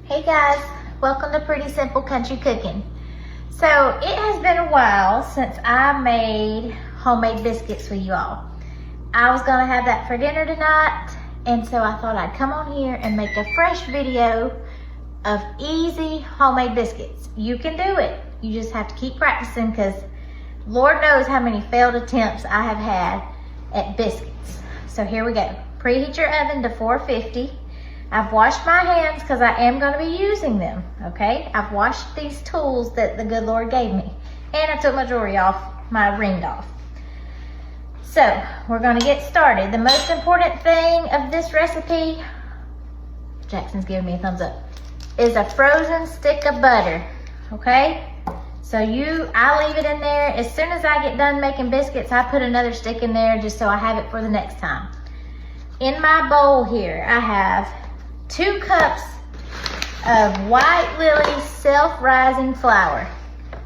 Hey guys, welcome to Pretty Simple Country Cooking. So it has been a while since I made homemade biscuits for you all. I was gonna have that for dinner tonight, and so I thought I'd come on here and make a fresh video of easy homemade biscuits. You can do it. You just have to keep practicing, because Lord knows how many failed attempts I have had at biscuits. So here we go. Preheat your oven to 450. I've washed my hands because I am going to be using them, okay? I've washed these tools that the good Lord gave me. And I took my jewelry off, my ring off. So, we're going to get started. The most important thing of this recipe, Jackson's giving me a thumbs up, is a frozen stick of butter, okay? So I leave it in there. As soon as I get done making biscuits, I put another stick in there just so I have it for the next time. In my bowl here, I have 2 cups of White Lily self-rising flour.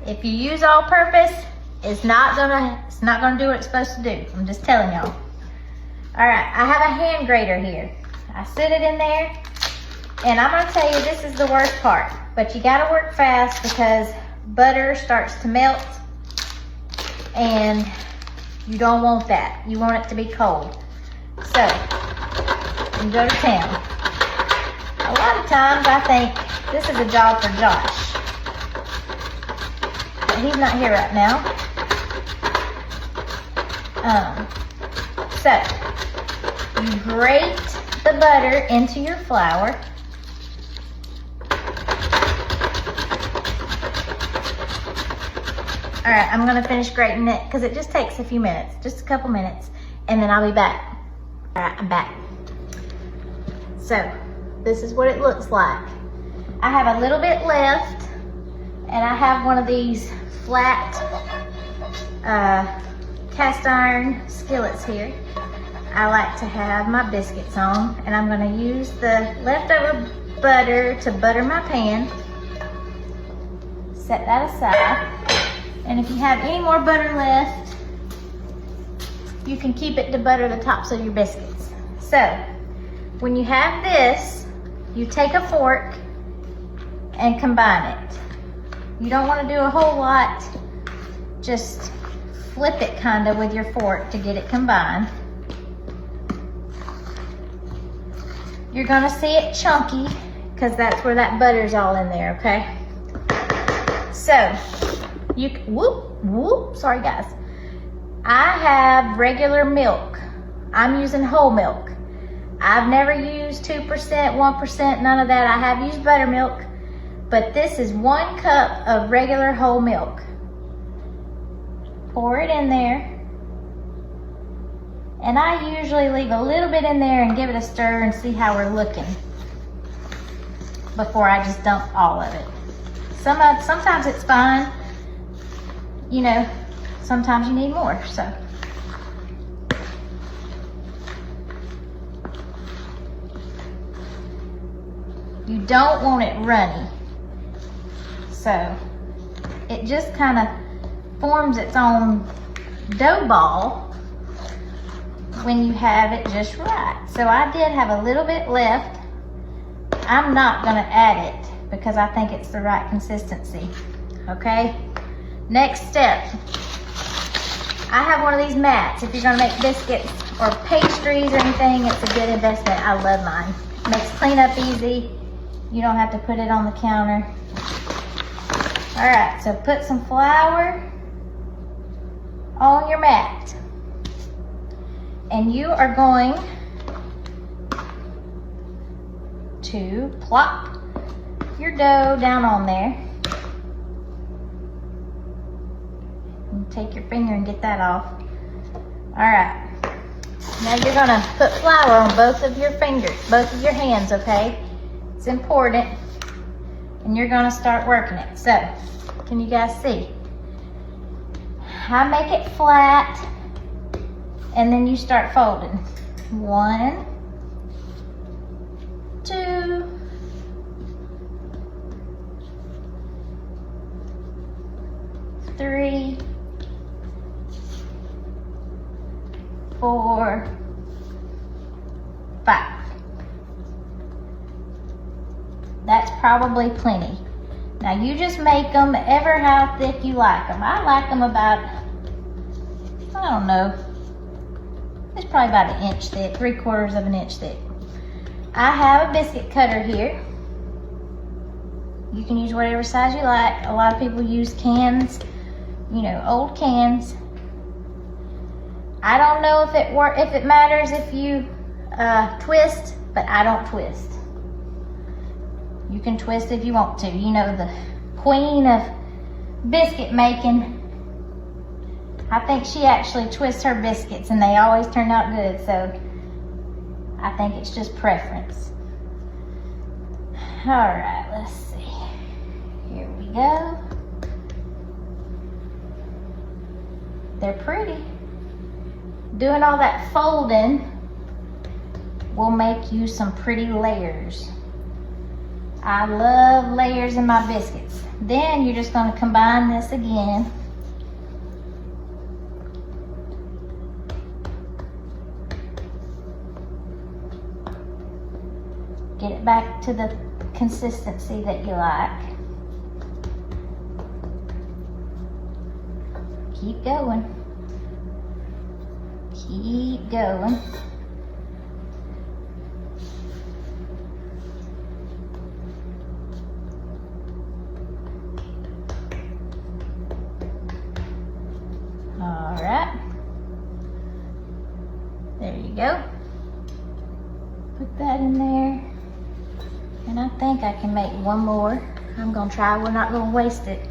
If you use all-purpose, it's not gonna do what it's supposed to do. I'm just telling y'all. All right, I have a hand grater here. I sit it in there, and I'm gonna tell you, this is the worst part, but you gotta work fast because butter starts to melt, and you don't want that. You want it to be cold. So, you go to town. A lot of times I think this is a job for Josh, but he's not here right now. So you grate the butter into your flour. All right, I'm gonna finish grating it because it just takes a few minutes, just a couple minutes, and then I'll be back. All right, I'm back. So, this is what it looks like. I have a little bit left, and I have one of these flat cast iron skillets here. I like to have my biscuits on, and I'm gonna use the leftover butter to butter my pan. Set that aside. And if you have any more butter left, you can keep it to butter the tops of your biscuits. So, when you have this, you take a fork and combine it. You don't want to do a whole lot, just flip it kind of with your fork to get it combined. You're gonna see it chunky because that's where that butter's all in there, okay? So, sorry guys. I have regular milk. I'm using whole milk. I've never used 2%, 1%, none of that. I have used buttermilk, but this is 1 cup of regular whole milk. Pour it in there. And I usually leave a little bit in there and give it a stir and see how we're looking before I just dump all of it. Sometimes it's fine. You know, sometimes you need more, so. You don't want it runny. So it just kind of forms its own dough ball when you have it just right. So I did have a little bit left. I'm not gonna add it because I think it's the right consistency, okay? Next step, I have one of these mats. If you're gonna make biscuits or pastries or anything, it's a good investment. I love mine. Makes cleanup easy. You don't have to put it on the counter. All right, so put some flour on your mat. And you are going to plop your dough down on there. And take your finger and get that off. All right. Now you're gonna put flour on both of your fingers, both of your hands, okay? It's important, and you're gonna start working it. So, can you guys see? I make it flat, and then you start folding. 1, 2, 3, 4, 5. That's probably plenty. Now you just make them ever how thick you like them. I like them about, I don't know, it's probably about 1 inch thick, 3/4 of an inch thick. I have a biscuit cutter here. You can use whatever size you like. A lot of people use cans, you know, old cans. I don't know if it matters if you twist, but I don't twist. You can twist if you want to. You know, the queen of biscuit making, I think she actually twists her biscuits and they always turn out good. So I think it's just preference. All right, let's see. Here we go. They're pretty. Doing all that folding will make you some pretty layers. I love layers in my biscuits. Then you're just going to combine this again. Get it back to the consistency that you like. Keep going. Keep going. All right. There you go. Put that in there. And I think I can make one more. I'm gonna try, we're not gonna waste it.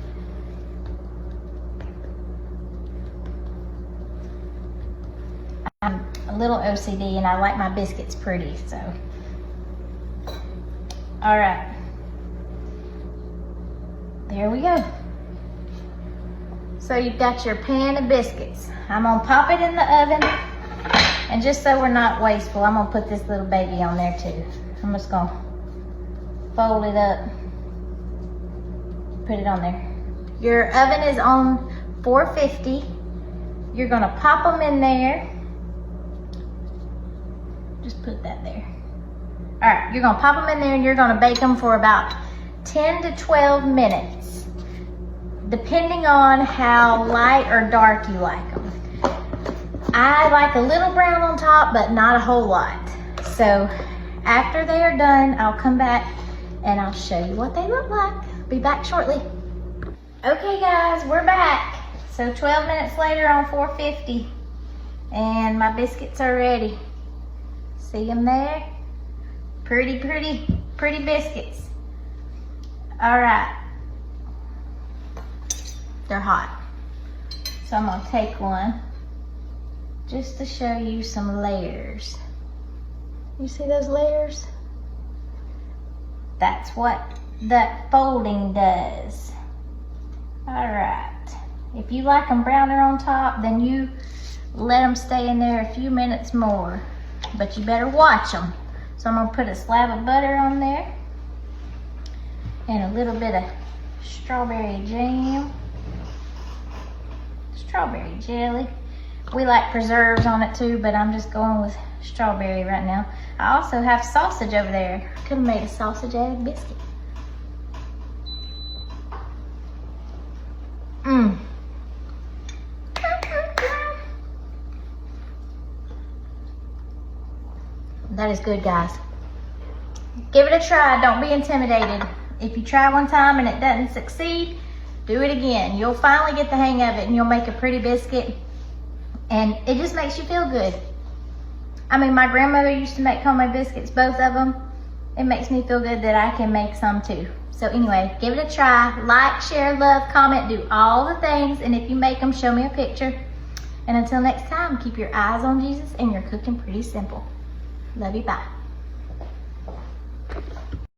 I'm a little OCD and I like my biscuits pretty, so. All right. There we go. So you've got your pan of biscuits. I'm gonna pop it in the oven. And just so we're not wasteful, I'm gonna put this little baby on there too. I'm just gonna fold it up, put it on there. Your oven is on 450. You're gonna pop them in there. Just put that there. All right, you're gonna pop them in there and you're gonna bake them for about 10 to 12 minutes, depending on how light or dark you like them. I like a little brown on top, but not a whole lot. So after they are done, I'll come back and I'll show you what they look like. Be back shortly. Okay guys, we're back. So 12 minutes later on 450, and my biscuits are ready. See them there? Pretty, pretty, pretty biscuits. All right. They're hot. So I'm gonna take one just to show you some layers. You see those layers? That's what that folding does. All right. If you like them browner on top, then you let them stay in there a few minutes more, but you better watch them. So I'm gonna put a slab of butter on there and a little bit of strawberry jam, strawberry jelly. We like preserves on it too, but I'm just going with strawberry right now. I also have sausage over there. Could have made a sausage egg biscuit. Mmm. That is good, guys. Give it a try. Don't be intimidated. If you try one time and it doesn't succeed, do it again. You'll finally get the hang of it and you'll make a pretty biscuit. And it just makes you feel good. I mean, my grandmother used to make homemade biscuits, both of them. It makes me feel good that I can make some too. So anyway, give it a try. Like, share, love, comment, do all the things. And if you make them, show me a picture. And until next time, keep your eyes on Jesus and you're cooking pretty simple. Love you, bye.